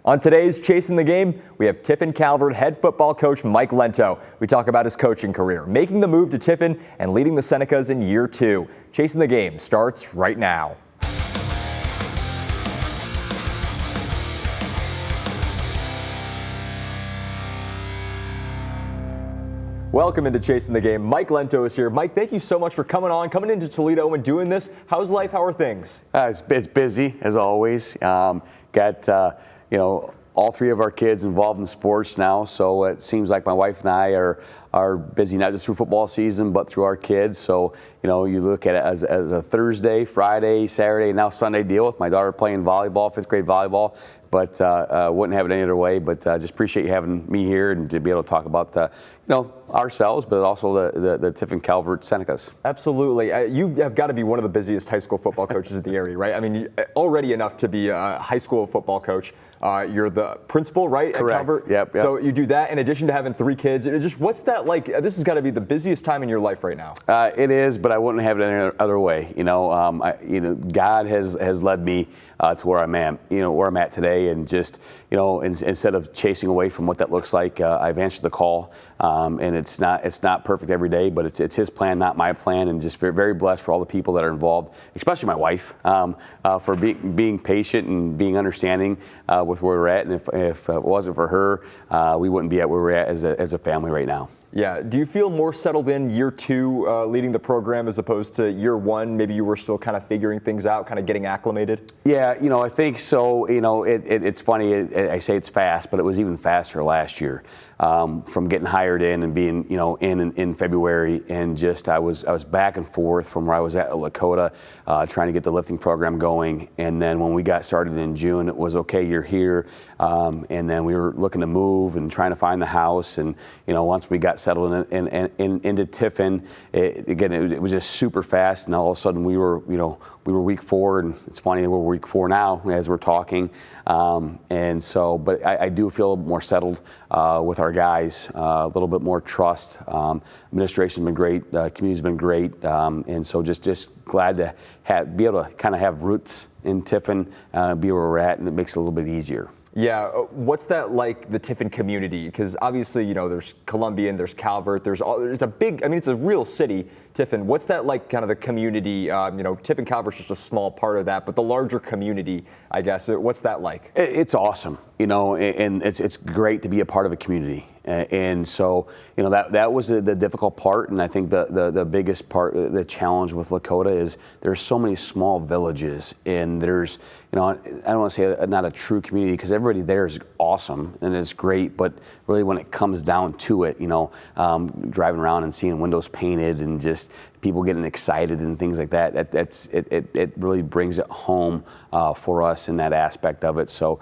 On today's Chasing the Game, we have Tiffin Calvert head football coach Mike Lento. We talk about his coaching career, making the move to Tiffin, and leading the Senecas in year 2. Chasing the Game starts right now. Welcome into Chasing the Game. Mike Lento is here. Mike, thank you so much for coming into Toledo and doing this. How's life? How are things? It's busy as always. Got all 3 of our kids involved in sports now, so it seems like my wife and I are busy not just through football season but through our kids. So you look at it as a Thursday, Friday, Saturday, now Sunday deal with my daughter playing volleyball, 5th grade volleyball. But wouldn't have it any other way. But just appreciate you having me here and to be able to talk about ourselves, but also the Tiffin Calvert Senecas. Absolutely. You have got to be one of the busiest high school football coaches in the area, right? I mean, already enough to be a high school football coach. You're the principal, right? Correct. At Calvert? Yep. So you do that in addition to having 3 kids. What's that like? This has got to be the busiest time in your life right now. It is, but I wouldn't have it any other way. God has led me to where I'm at, where I'm at today, and just instead of chasing away from what that looks like, I've answered the call, and it's not perfect every day, but it's His plan, not my plan, and just very, very blessed for all the people that are involved, especially my wife, for being patient and being understanding with where we're at. And if it wasn't for her, we wouldn't be at where we're at as a family right now. Yeah. Do you feel more settled in year 2 leading the program as opposed to year 1? Maybe you were still kind of figuring things out, kind of getting acclimated? Yeah, I think so. It's funny. I say it's fast, but it was even faster last year. From getting hired in and being, in February, and just I was back and forth from where I was at Lakota, trying to get the lifting program going. And then when we got started in June, it was okay, you're here. And then we were looking to move and trying to find the house. And once we got settled into Tiffin, it was just super fast. And all of a sudden we were week 4, and it's funny, we're week 4 now as we're talking. And so, but I do feel more settled with our guys, a little bit more trust. Administration's been great, community's been great, and so just glad to be able to kind of have roots in Tiffin, be where we're at, and it makes it a little bit easier. Yeah, what's that like, the Tiffin community? Because obviously, there's Columbian, there's Calvert, there's a big, it's a real city, Tiffin. What's that like, kind of the community? Tiffin Calvert's just a small part of that, but the larger community, I guess, what's that like? It's awesome, and it's great to be a part of a community. And so, that was the difficult part, and I think the biggest part, the challenge with Lakota is there's so many small villages, and there's, I don't want to say not a true community, because everybody there is awesome and it's great, but really when it comes down to it, driving around and seeing windows painted and just people getting excited and things like that, it really brings it home for us in that aspect of it. So,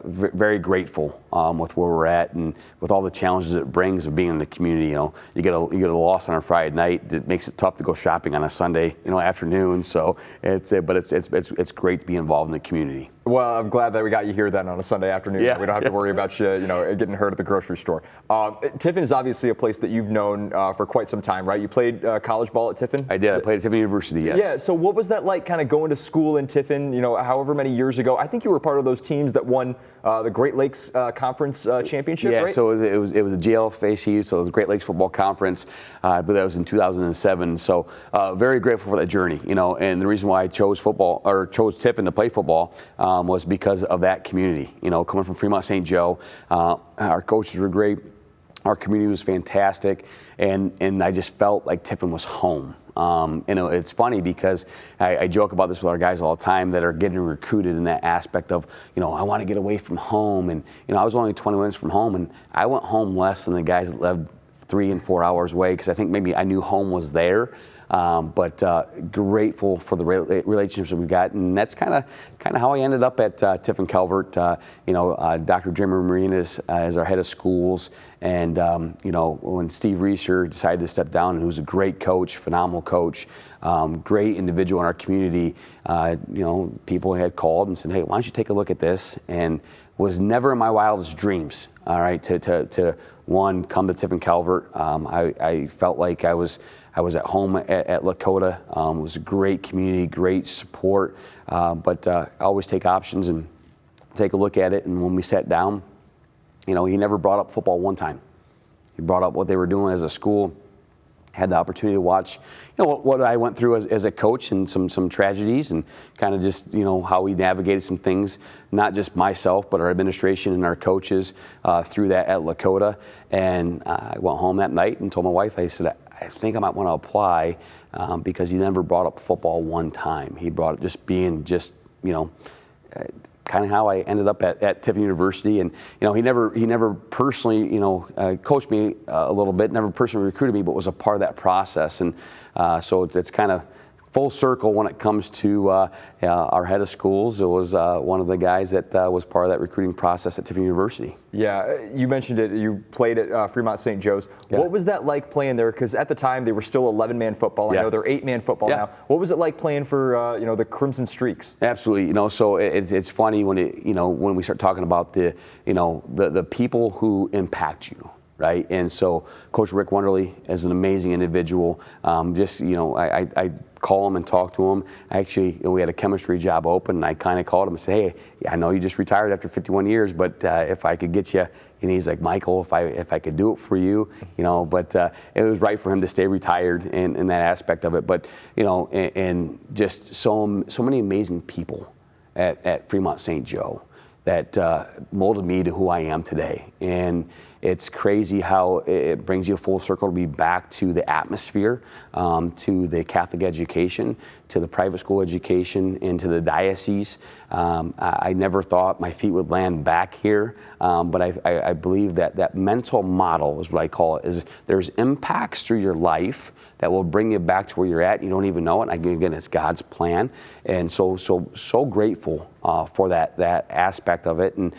very grateful with where we're at and with all the challenges it brings of being in the community. You get a loss on a Friday night that makes it tough to go shopping on a Sunday afternoon. So it's great to be involved in the community. Well, I'm glad that we got you here then on a Sunday afternoon. Yeah. We don't have to worry about you, getting hurt at the grocery store. Tiffin is obviously a place that you've known for quite some time, right? You played college ball at Tiffin? I did. I played at Tiffin University, yes. Yeah, so what was that like, kind of going to school in Tiffin, however many years ago? I think you were part of those teams that won the Great Lakes Conference Championship, yeah, right? So it was a GLFACU, so it was the Great Lakes Football Conference, but that was in 2007. So very grateful for that journey, and the reason why I chose Tiffin to play football was because of that community. Coming from Fremont St. Joe, our coaches were great, our community was fantastic, and I just felt like Tiffin was home. It's funny because I joke about this with our guys all the time that are getting recruited in that aspect of, I want to get away from home. And, I was only 20 minutes from home, and I went home less than the guys that lived 3 and 4 hours away, because I think maybe I knew home was there. But grateful for the relationships that we've got, and that's kind of how I ended up at Tiffin Calvert. Dr. Jim Marinas is our head of schools, and when Steve Reeser decided to step down, and who was a great coach, phenomenal coach, great individual in our community, people had called and said, "Hey, why don't you take a look at this?" And was never in my wildest dreams, all right, to come to Tiffin Calvert. I felt like I was at home at Lakota. It was a great community, great support, but I always take options, and take a look at it, and when we sat down, he never brought up football one time. He brought up what they were doing as a school. Had the opportunity to watch, what I went through as a coach, and some tragedies, and kind of just, how we navigated some things, not just myself, but our administration and our coaches through that at Lakota. And I went home that night and told my wife, I said, I think I might want to apply because he never brought up football one time. He brought it just being kind of how I ended up at Tiffin University. And he never personally coached me a little bit, never personally recruited me, but was a part of that process. And so it's kind of full circle when it comes to our head of schools. It was one of the guys that was part of that recruiting process at Tiffin University. Yeah, you mentioned it. You played at Fremont St. Joe's. Yeah. What was that like playing there? Because at the time they were still 11-man football. Yeah. I know they're 8-man football Yeah. now. What was it like playing for the Crimson Streaks? Absolutely. So it's funny when we start talking about the people who impact you. Right, and so Coach Rick Wonderly is an amazing individual. I call him and talk to him. Actually, we had a chemistry job open, and I kind of called him and said, "Hey, I know you just retired after 51 years, but if I could get you," and he's like, "Michael, if I could do it for you, But it was right for him to stay retired in that aspect of it. But and just so many amazing people at Fremont St. Joe that molded me to who I am today. And it's crazy how it brings you full circle to be back to the atmosphere, to the Catholic education, to the private school education, and to the diocese. I never thought my feet would land back here, but I believe that mental model is what I call it, is there's impacts through your life that will bring you back to where you're at. You don't even know it. Again, it's God's plan. And so grateful for that aspect of it, and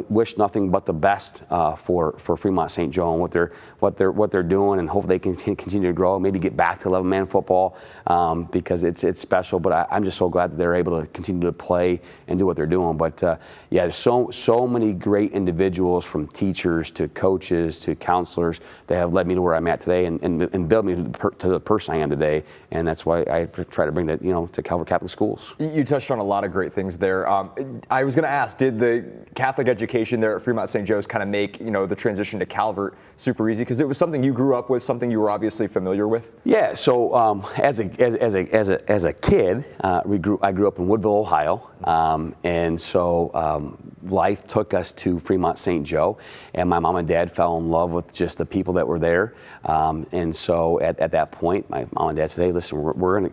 wish nothing but the best for Fremont St. Joe and what they're doing, and hope they can continue to grow, maybe get back to 11-man football because it's special. But I'm just so glad that they're able to continue to play and do what they're doing. But there's so many great individuals, from teachers to coaches to counselors, that have led me to where I'm at today and built me to the person I am today. And that's why I try to bring that to Calvert Catholic Schools. You touched on a lot of great things there. I was going to ask, did the Catholic education there at Fremont St. Joe's kind of make the transition to Calvert super easy? Because it was something you grew up with, something you were obviously familiar with. Yeah. So as a kid, I grew up in Woodville, Ohio, and so life took us to Fremont St. Joe, and my mom and dad fell in love with just the people that were there. And so at that point, my mom and dad said, "Hey, listen,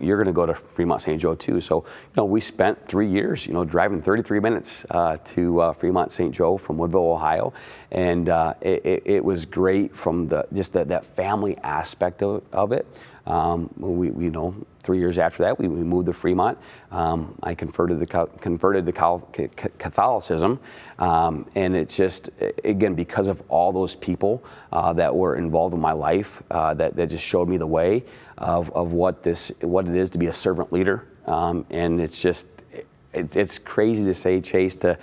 you're gonna go to Fremont St. Joe too." So we spent 3 years, driving 33 minutes to Fremont St. Joe from Woodville, Ohio, and it was great from that family aspect of it. 3 years after that, we moved to Fremont. I converted to Catholicism, and it's just, again, because of all those people that were involved in my life, that just showed me the way of what it is to be a servant leader, and it's just. It's crazy to say, Chase, to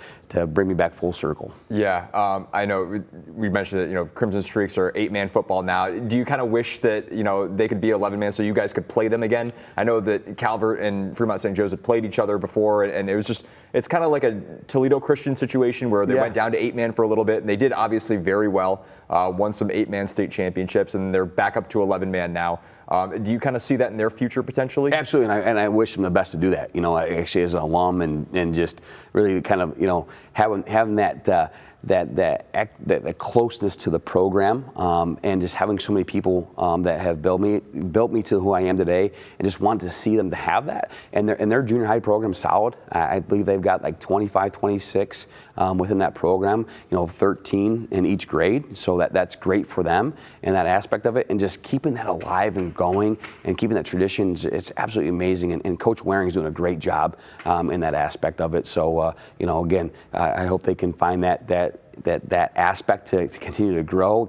bring me back full circle. Yeah, I know we mentioned that Crimson Streaks are 8-man football now. Do you kind of wish that they could be 11-man so you guys could play them again? I know that Calvert and Fremont St. Joe's had played each other before, and it's kind of like a Toledo Christian situation where they went down to 8-man for a little bit, and they did obviously very well, won some 8-man state championships, and they're back up to 11-man now. Do you kind of see that in their future potentially? Absolutely, and I wish them the best to do that. Actually as an alum and just really kind of having that closeness to the program, and just having so many people that have built me to who I am today, and just wanted to see them to have that. And their junior high program is solid. I believe they've got like 25, 26 within that program. 13 in each grade. So that's great for them and that aspect of it. And just keeping that alive and going and keeping that tradition, it's absolutely amazing. And Coach Waring is doing a great job in that aspect of it. So again, I hope they can find that aspect to continue to grow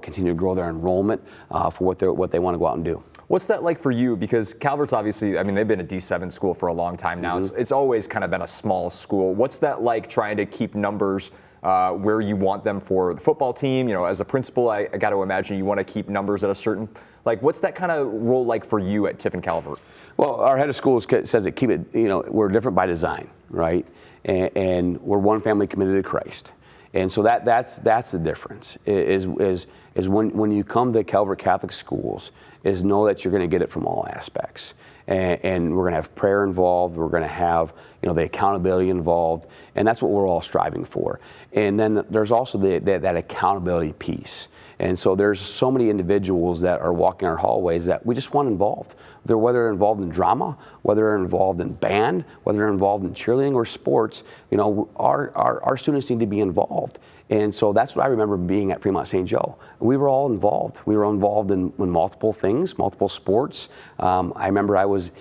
their enrollment for what they want to go out and do. What's that like for you? Because Calvert's obviously, they've been a D7 school for a long time now. Mm-hmm. It's always kind of been a small school. What's that like trying to keep numbers where you want them for the football team? You know, as a principal, I got to imagine you want to keep numbers at a certain, like, what's that kind of role like for you at Tiffin Calvert? Well, our head of schools says that keep it, you know, we're different by design, right? And we're one family committed to Christ. And so that's the difference, is when you come to Calvert Catholic Schools, is know that you're going to get it from all aspects. And we're going to have prayer involved. We're going to have, you know, the accountability involved, and that's what we're all striving for. And then there's also that accountability piece. And so there's so many individuals that are walking our hallways that we just want involved. Whether they're involved in drama, whether they're involved in band, whether they're involved in cheerleading or sports, you know, our students need to be involved. And so that's what I remember being at Fremont St. Joe. We were all involved. We were involved in multiple things, multiple sports. I remember I was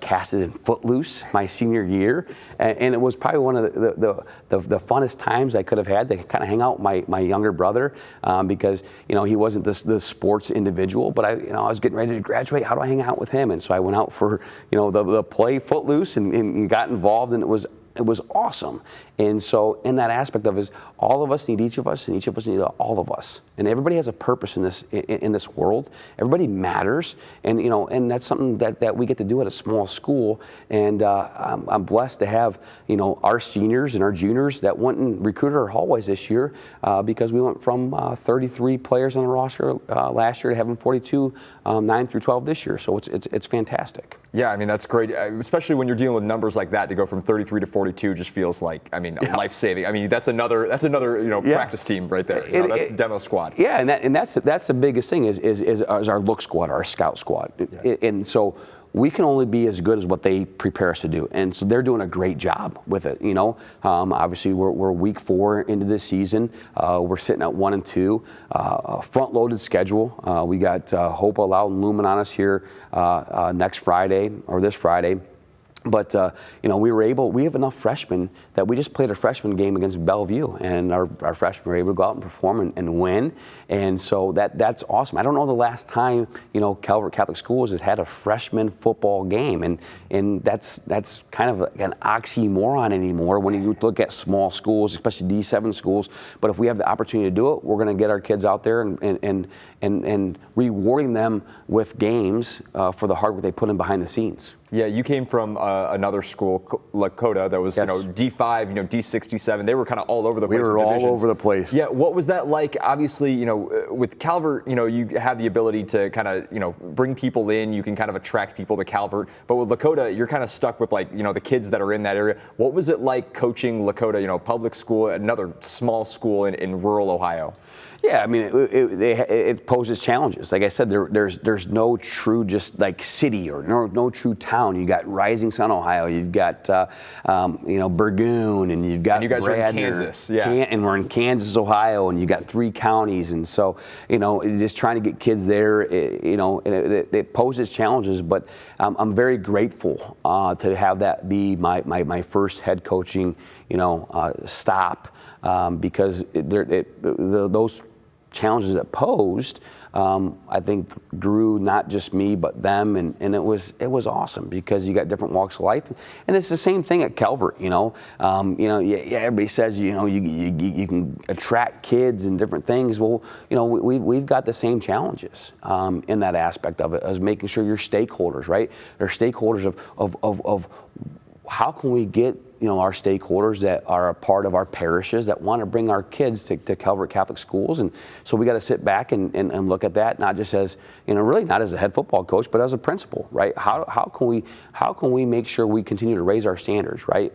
casted in Footloose my senior year, and it was probably one of the funnest times I could have had to kind of hang out with my younger brother, because, you know, he wasn't the sports individual, but I was getting ready to graduate. How do I hang out with him? And so I went out for, you know, the play Footloose and got involved, and it was awesome. And so in that aspect of it is all of us need each of us, and each of us need all of us. And everybody has a purpose in this world. Everybody matters, and you know, and that's something that we get to do at a small school. And I'm blessed to have, you know, our seniors and our juniors that went and recruited our hallways this year, because we went from 33 players on the roster last year to having 42, 9 through 12 this year. So it's fantastic. Yeah, I mean, that's great, especially when you're dealing with numbers like that. To go from 33 to 42 just feels like, I mean, life-saving. I mean, that's another you know, practice team right there. You know, that's demo squad. Yeah, and that's the biggest thing is our look squad, our scout squad. Yeah. And so we can only be as good as what they prepare us to do, and so they're doing a great job with it. You know, obviously we're week 4 into this season. We're sitting at 1-2, a front-loaded schedule. We got Hope, Loud, and Lumen on us here next Friday or this Friday. But, you know, we have enough freshmen that we just played a freshman game against Bellevue, and our freshmen were able to go out and perform and win. And so that's awesome. I don't know the last time, you know, Calvert Catholic Schools has had a freshman football game, and that's kind of an oxymoron anymore when you look at small schools, especially D7 schools. But if we have the opportunity to do it, we're going to get our kids out there and rewarding them with games for the hard work they put in behind the scenes. Yeah, you came from another school, Lakota, that was, yes, you know, D5, you know, D67. They were kind of all over the place. We were all over the place. Yeah, what was that like? Obviously, you know, with Calvert, you know, you have the ability to kind of, you know, bring people in. You can kind of attract people to Calvert. But with Lakota, you're kind of stuck with, like, you know, the kids that are in that area. What was it like coaching Lakota, you know, public school, another small school in rural Ohio? Yeah, I mean, it poses challenges. Like I said, there's no true just like city or no true town. You got Rising Sun, Ohio. You've got you know, Burgoon, and you've got. And you guys Bradner, are in Kansas, yeah. And we're in Kansas, Ohio, and you got 3 counties, and so, you know, just trying to get kids there, you know, and it poses challenges. But I'm very grateful to have that be my first head coaching, you know, stop. Because those challenges it posed, I think grew not just me but them, and it was awesome because you got different walks of life, and it's the same thing at Calvert. You know, everybody says, you know, you can attract kids and different things. Well, you know, we've got the same challenges in that aspect of it, as making sure your stakeholders, right? They're stakeholders of how can we get, you know, our stakeholders that are a part of our parishes that want to bring our kids to Calvert Catholic Schools. And so we got to sit back and look at that, not just as, you know, really not as a head football coach, but as a principal, right? How can we make sure we continue to raise our standards, right?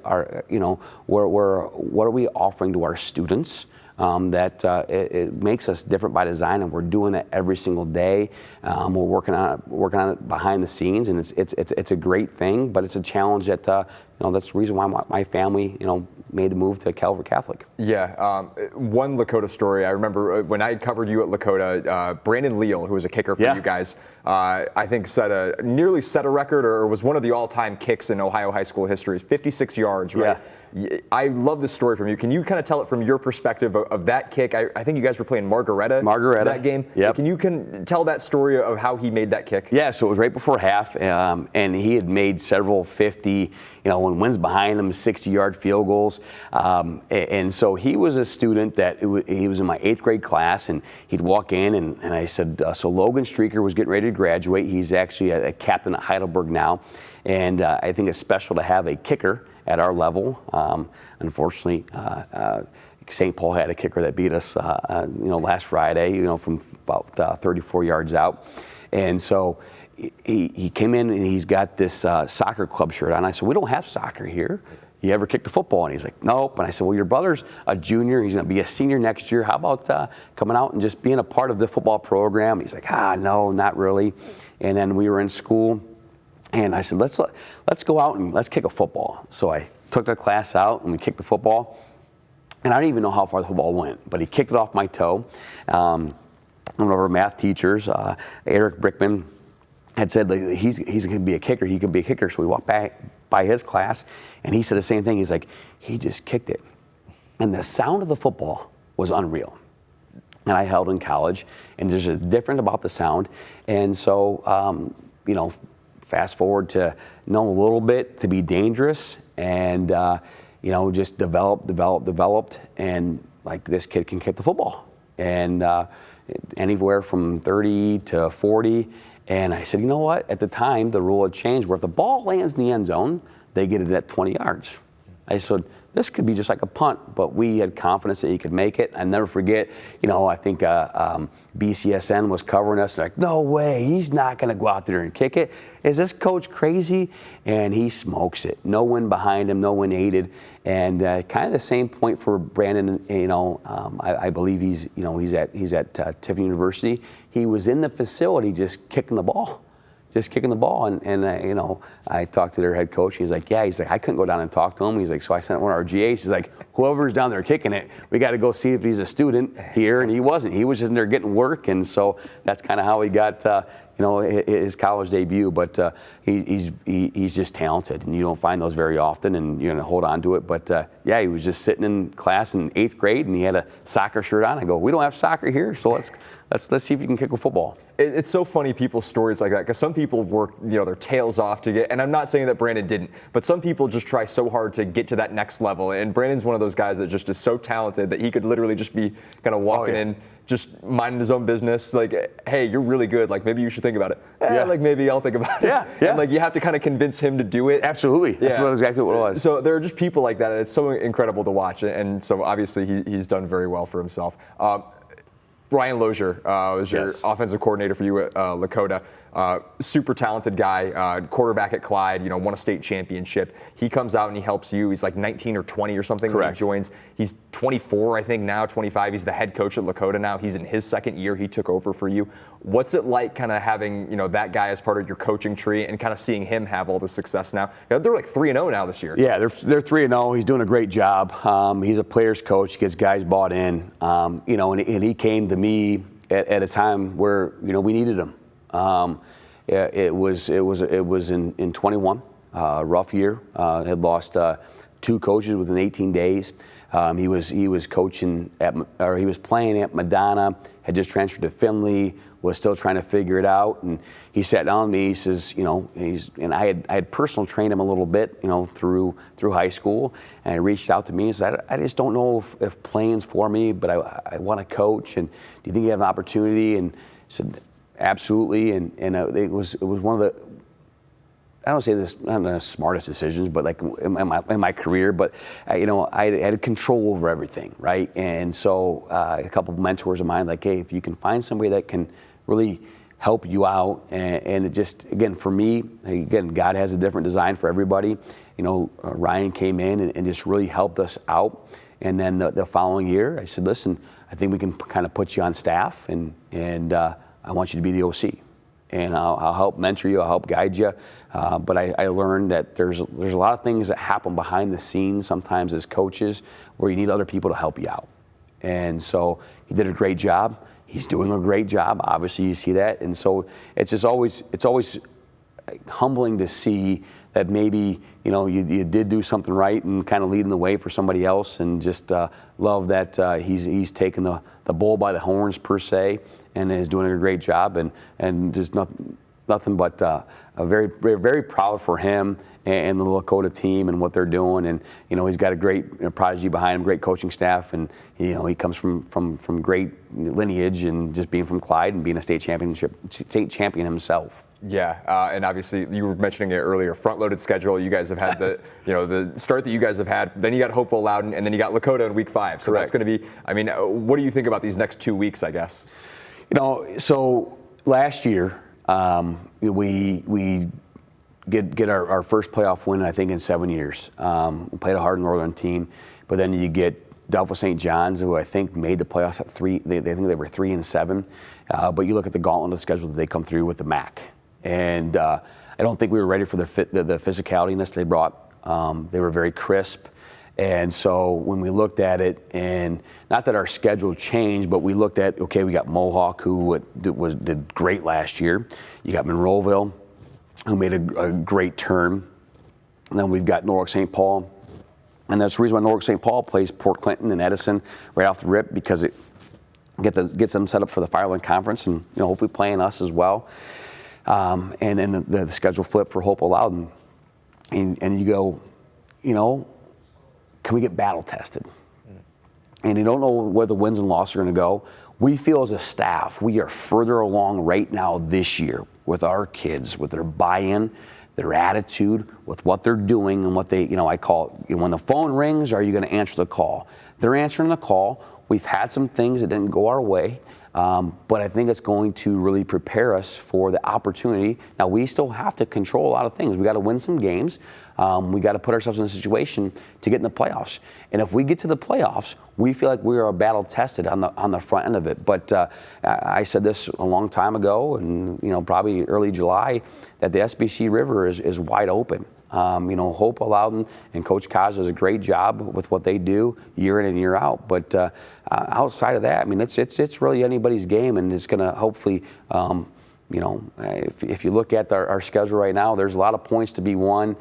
You know, what are we offering to our students? That it makes us different by design, and we're doing that every single day. We're working on it behind the scenes, and it's a great thing, but it's a challenge that you know, that's the reason why my family, you know, made the move to Calvert Catholic. Yeah, one Lakota story. I remember when I had covered you at Lakota, Brandon Leal, who was a kicker for you guys, I think nearly set a record, or was one of the all-time kicks in Ohio high school history, 56 yards, right? Yeah. I love this story from you. Can you kind of tell it from your perspective of that kick? I think you guys were playing Margaretta that game. Yep. Can you tell that story of how he made that kick? Yeah, so it was right before half, and he had made several 50. You know, and wins behind him, 60-yard field goals. And so he was a student that he was in my 8th grade class, and he'd walk in, and I said, so Logan Streaker was getting ready to graduate. He's actually a captain at Heidelberg now, and I think it's special to have a kicker at our level. Unfortunately, St. Paul had a kicker that beat us, last Friday, from about 34 yards out. And so he came in and he's got this soccer club shirt on. I said, we don't have soccer here. You ever kicked a football? And he's like, nope. And I said, well, your brother's a junior. He's going to be a senior next year. How about coming out and just being a part of the football program? He's like, no, not really. And then we were in school, and I said, let's go out and let's kick a football. So I took the class out, and we kicked the football. And I don't even know how far the football went, but he kicked it off my toe. One of our math teachers, Eric Brickman, had said he's going to be a kicker. He could be a kicker. So we walked back by his class, and he said the same thing. He's like, he just kicked it. And the sound of the football was unreal. And I held in college, and there's a different about the sound. And so, fast forward to know a little bit to be dangerous, and just developed, and like this kid can kick the football, and anywhere from 30 to 40. And I said, you know what? At the time, the rule had changed where if the ball lands in the end zone, they get it at 20 yards. I said, this could be just like a punt, but we had confidence that he could make it. I never forget, I think BCSN was covering us. They're like, no way, he's not going to go out there and kick it. Is this coach crazy? And he smokes it. No one behind him, no one aided. And kind of the same point for Brandon. I believe he's at Tiffin University. He was in the facility just kicking the ball. And I talked to their head coach. He's like, I couldn't go down and talk to him. He's like, so I sent one of our GAs. He's like, whoever's down there kicking it, we got to go see if he's a student here. And he wasn't. He was just in there getting work. And so that's kind of how he got, his college debut. But he's just talented, and you don't find those very often, and you're going to hold on to it. But he was just sitting in class in 8th grade, and he had a soccer shirt on. I go, we don't have soccer here, so let's see if you can kick a football. It's so funny, people's stories like that, because some people work their tails off to get, and I'm not saying that Brandon didn't, but some people just try so hard to get to that next level. And Brandon's one of those guys that just is so talented that he could literally just be kind of walking in, just minding his own business, like, hey, you're really good, like maybe you should think about it. Like maybe I'll think about it. And like you have to kind of convince him to do it. Absolutely. That's exactly what it was. So there are just people like that, and it's so incredible to watch. And so obviously he's done very well for himself. Ryan Lozier was your offensive coordinator for you at Lakota. Super talented guy, quarterback at Clyde, won a state championship. He comes out and he helps you. He's like 19 or 20 or something when he joins. He's 24, I think now, 25. He's the head coach at Lakota now. He's in his 2nd year. He took over for you. What's it like kind of having, that guy as part of your coaching tree and kind of seeing him have all the success now? They're like 3-0 now this year. Yeah, they're 3-0. He's doing a great job. He's a player's coach, gets guys bought in, and he came to me at a time where, we needed him. It was in 21, rough year. Had lost 2 coaches within 18 days. He was coaching he was playing at Madonna, had just transferred to Findlay, was still trying to figure it out. And he sat down with me. He says, and I had personal trained him a little bit, through high school. And he reached out to me and said, I just don't know if playing's for me, but I want to coach. And do you think you have an opportunity? And I said, absolutely. And it was one of the, I don't say this, not the smartest decisions, but like in my career, but I had control over everything, right? And so a couple of mentors of mine, like, hey, if you can find somebody that can really help you out, and it just, again, for me, again, God has a different design for everybody. Ryan came in and just really helped us out. And then the following year, I said, listen, I think we can kind of put you on staff, and I want you to be the OC. And I'll help mentor you, I'll help guide you. But I learned that there's a lot of things that happen behind the scenes sometimes as coaches where you need other people to help you out. And so he did a great job. He's doing a great job. Obviously, you see that. And so it's always humbling to see that maybe you did do something right and kind of leading the way for somebody else, and just love that he's taken the bull by the horns per se, and is doing a great job, and there's nothing but a very, very, very proud for him and the Lakota team and what they're doing. And he's got a great prodigy behind him, great coaching staff, and he comes from great lineage, and just being from Clyde and being a state champion himself. Yeah, and obviously you were mentioning it earlier, front-loaded schedule. You guys have had the start that you guys have had. Then you got Hopewell Loudon, and then you got Lakota in week 5. So Correct. That's going to be. I mean, what do you think about these next 2 weeks? I guess. So last year we get our first playoff win, I think, in 7 years. We played a hard Northern team, but then you get Delphos St. John's, who I think made the playoffs at 3. They think they were 3-7. But you look at the gauntlet of schedule that they come through with the MAC. And I don't think we were ready for the physicality they brought. They were very crisp. And so when we looked at it, and not that our schedule changed, but we looked at, okay, we got Mohawk, who did great last year. You got Monroeville, who made a great turn. And then we've got Norwalk St. Paul. And that's the reason why Norwalk St. Paul plays Port Clinton and Edison right off the rip, because it gets them set up for the Fireland Conference, and hopefully playing us as well. And then the schedule flip for Hopewell Loudon. And you go, can we get battle tested? And you don't know where the wins and losses are going to go. We feel as a staff, we are further along right now this year with our kids, with their buy-in, their attitude, with what they're doing, and what they, I call it, when the phone rings, are you going to answer the call? They're answering the call. We've had some things that didn't go our way. But I think it's going to really prepare us for the opportunity. Now, we still have to control a lot of things. We got to win some games. We got to put ourselves in a situation to get in the playoffs. And if we get to the playoffs, we feel like we are battle tested on the front end of it. But I said this a long time ago, and probably early July, that the SBC River is wide open. Hopewell Loudon and Coach Kaz does a great job with what they do year in and year out. But outside of that, I mean, it's really anybody's game, and it's going to hopefully, if you look at our schedule right now, there's a lot of points to be won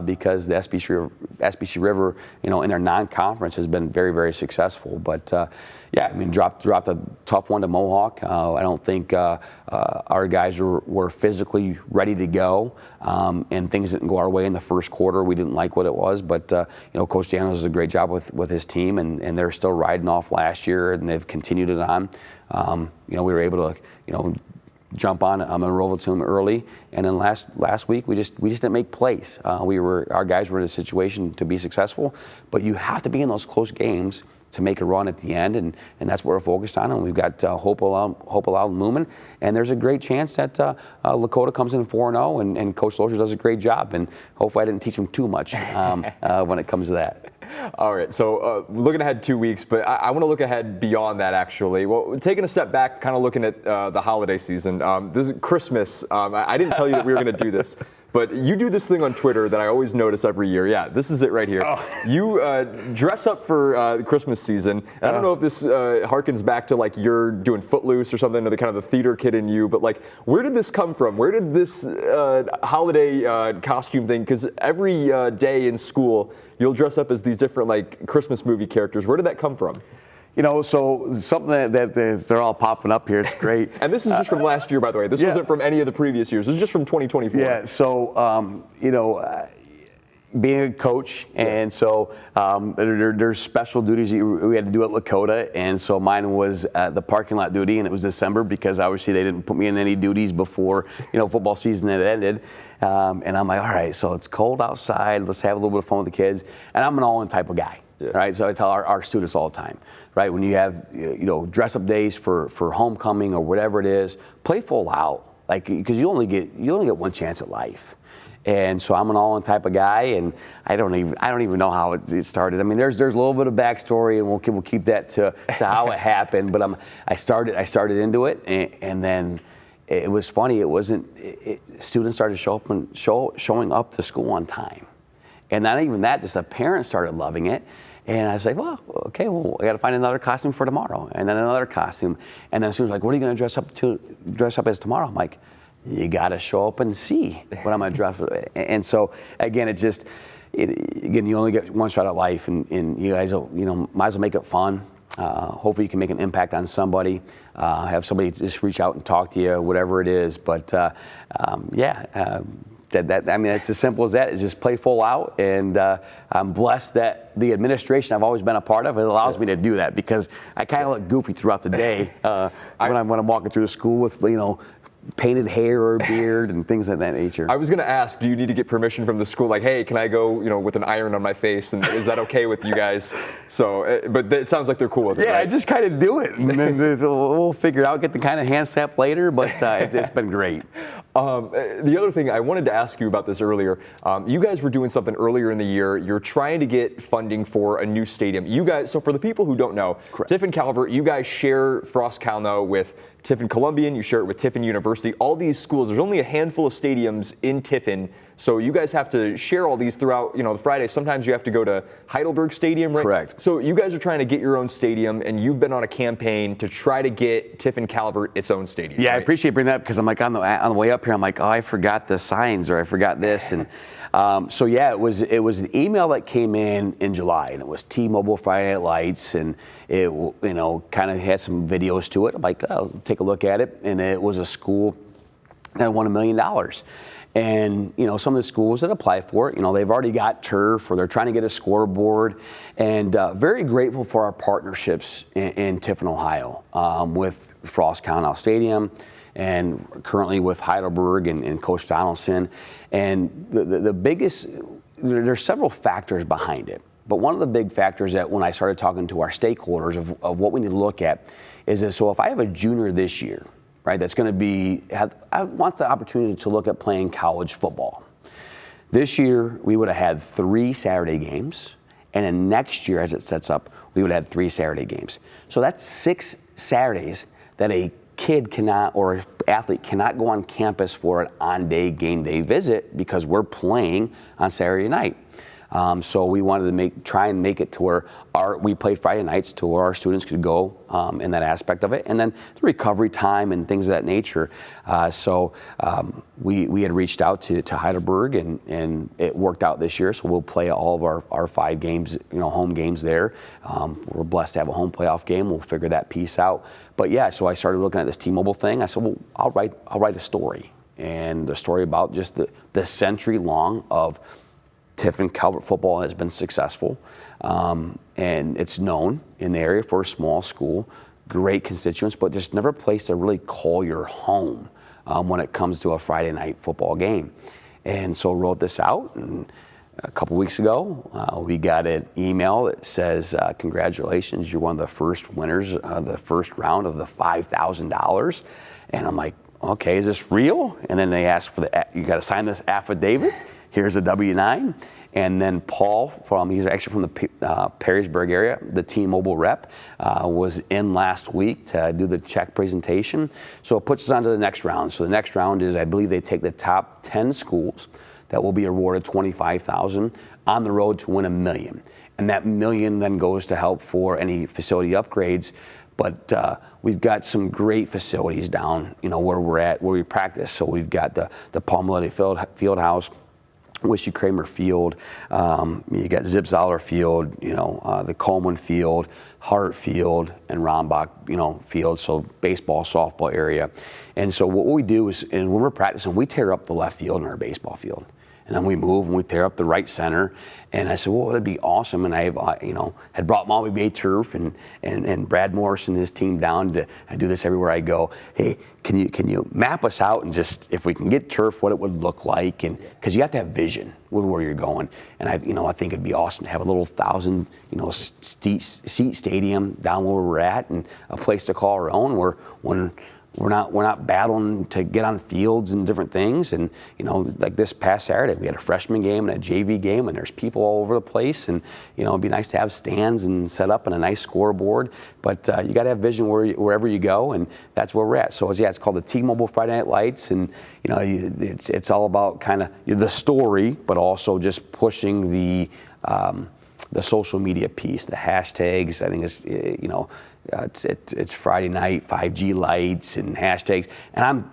because the SBC River, in their non-conference has been very, very successful. But dropped a tough one to Mohawk. I don't think our guys were physically ready to go, and things didn't go our way in the first quarter. We didn't like what it was, but Coach Daniels does a great job with his team, and they're still riding off last year, and they've continued it on. We were able to, jump on Monroeville to him early, and then last week we just didn't make plays. Our guys were in a situation to be successful, but you have to be in those close games to make a run at the end, and that's what we're focused on. And we've got Hopewell Loudon looming, and there's a great chance that Lakota comes in 4-0, and Coach Lozier does a great job. And hopefully I didn't teach him too much when it comes to that. All right, so looking ahead 2 weeks, but I want to look ahead beyond that, actually. Well, taking a step back, kind of looking at the holiday season, this is Christmas. I didn't tell you that we were going to do this, but you do this thing on Twitter that I always notice every year. Yeah, this is it right here. Oh. You dress up for the Christmas season. And I don't know if this harkens back to like you're doing Footloose or something, or the kind of the theater kid in you, but like, where did this come from? Where did this holiday costume thing, because every day in school, you'll dress up as these different like Christmas movie characters. Where did that come from? So something that they're all popping up here. It's great. And this is just from last year, by the way. This wasn't from any of the previous years. This is just from 2024. Yeah. So being a coach, and so there's special duties we had to do at Lakota, and so mine was the parking lot duty, and it was December because obviously they didn't put me in any duties before football season had ended, and I'm like, all right, so it's cold outside, let's have a little bit of fun with the kids, and I'm an all-in type of guy, right? So I tell our students all the time, right? When you have dress-up days for homecoming or whatever it is, play full out, like because you only get one chance at life. And so I'm an all-in type of guy, and I don't even know how it started. I mean, there's a little bit of backstory, and we'll keep that to how it happened. But I started into it, and then it was funny. Students started showing up to school on time, and not even that. Just the parents started loving it. And I was like, well, okay, I got to find another costume for tomorrow, and then another costume, and then students were like, what are you going to dress up as tomorrow? I'm like, you got to show up and see what I'm going to dress. And so, again, it's just, you only get one shot at life, and you guys, might as well make it fun. hopefully you can make an impact on somebody, have somebody just reach out and talk to you, whatever it is. But I mean, it's as simple as that. It's just play full out, and I'm blessed that the administration I've always been a part of, it allows me to do that, because I kind of look goofy throughout the day when I'm walking through the school with, painted hair or beard and things of that nature. I was going to ask, do you need to get permission from the school? Like, hey, can I go, with an iron on my face? And is that okay with you guys? So, but it sounds like they're cool with it. Yeah, right? I just kind of do it, and then we'll figure it out, get the kind of hand snap later, but it's been great. The other thing I wanted to ask you about this earlier, you guys were doing something earlier in the year. You're trying to get funding for a new stadium. You guys, so for the people who don't know, Correct. Tiffin Calvert, you guys share Frost Calno with Tiffin Columbian, you share it with Tiffin University. All these schools, there's only a handful of stadiums in Tiffin, so you guys have to share all these throughout, the Friday. Sometimes you have to go to Heidelberg Stadium, right? Correct. So you guys are trying to get your own stadium, and you've been on a campaign to try to get Tiffin Calvert its own stadium. Yeah, right? I appreciate bringing that up, because I'm like on the way up here, I'm like, oh, I forgot the signs, or I forgot this, and so yeah, it was an email that came in July, and it was T-Mobile Friday Night Lights, and it kind of had some videos to it. I'm like, oh, I'll take a look at it, and it was a school that won $1 million. And some of the schools that apply for it, they've already got turf, or they're trying to get a scoreboard, and very grateful for our partnerships in Tiffin, Ohio, with Frost Calno Stadium, and currently with Heidelberg and Coach Donaldson. And the biggest, there's several factors behind it, but one of the big factors that when I started talking to our stakeholders of what we need to look at is that, so if I have a junior this year, right, that's going to wants the opportunity to look at playing college football. This year, we would have had 3 Saturday games, and then next year, as it sets up, we would have 3 Saturday games. So that's 6 Saturdays that a kid cannot, or athlete cannot go on campus for an on-day game day visit, because we're playing on Saturday night. So we wanted to try and make it to where we played Friday nights to where our students could go in that aspect of it, and then the recovery time and things of that nature. So we had reached out to Heidelberg, and it worked out this year. So we'll play all of our 5 games, home games there. We're blessed to have a home playoff game. We'll figure that piece out. But yeah, so I started looking at this T-Mobile thing. I said, well, I'll write a story, and the story about just the century long of Tiffin Calvert football has been successful, and it's known in the area for a small school, great constituents, but just never a place to really call your home when it comes to a Friday night football game. And so wrote this out, and a couple weeks ago, we got an email that says, congratulations, you're one of the first winners of the first round of the $5,000. And I'm like, okay, is this real? And then they asked you got to sign this affidavit. Here's a W-9. And then Paul, he's actually from the Perrysburg area, the T-Mobile rep, was in last week to do the check presentation. So it puts us on to the next round. So the next round is, I believe they take the top 10 schools that will be awarded $25,000 on the road to win $1 million. And that $1 million then goes to help for any facility upgrades. But we've got some great facilities down, where we're at, where we practice. So we've got the Palmolive Field House, Wishy Kramer Field, you got Zip Zoller Field, the Coleman Field, Hart Field, and Rombach, field, so baseball, softball area. And so what we do is, and when we're practicing, we tear up the left field in our baseball field. And then we move and we tear up the right center. And I said, well, it'd be awesome. And I, had brought Molly Bay Turf and Brad Morris and his team down I do this everywhere I go. Hey, can you map us out and just, if we can get turf, what it would look like? And because you have to have vision with where you're going. And I think it'd be awesome to have a little 1,000, seat stadium down where we're at, and a place to call our own, where when we're not battling to get on fields and different things. And like this past Saturday, we had a freshman game and a JV game, and there's people all over the place. And it'd be nice to have stands and set up and a nice scoreboard. But you got to have vision wherever you go, and that's where we're at. So it's called the T-Mobile Friday Night Lights, and it's all about kind of the story, but also just pushing the social media piece, the hashtags. I think it's it's Friday night 5G lights and hashtags, and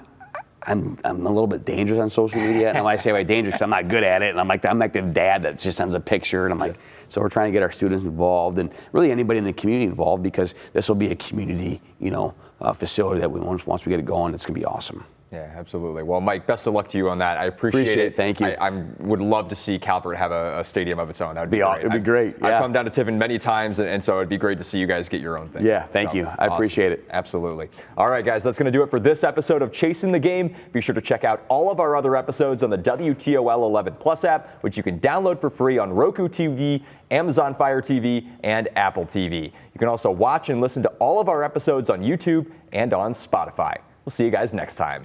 I'm a little bit dangerous on social media. And when I say I'm dangerous, because I'm not good at it, and I'm like the dad that just sends a picture, and I'm like, so we're trying to get our students involved and really anybody in the community involved, because this will be a community, facility that once we get it going, it's going to be awesome. Yeah, absolutely. Well, Mike, best of luck to you on that. I appreciate it. Thank you. I would love to see Calvert have a stadium of its own. That would be great. It'd be great. Yeah. I've come down to Tiffin many times, and so it'd be great to see you guys get your own thing. Yeah, thank you. I appreciate it. Absolutely. All right, guys, that's going to do it for this episode of Chasing the Game. Be sure to check out all of our other episodes on the WTOL 11 Plus app, which you can download for free on Roku TV, Amazon Fire TV, and Apple TV. You can also watch and listen to all of our episodes on YouTube and on Spotify. We'll see you guys next time.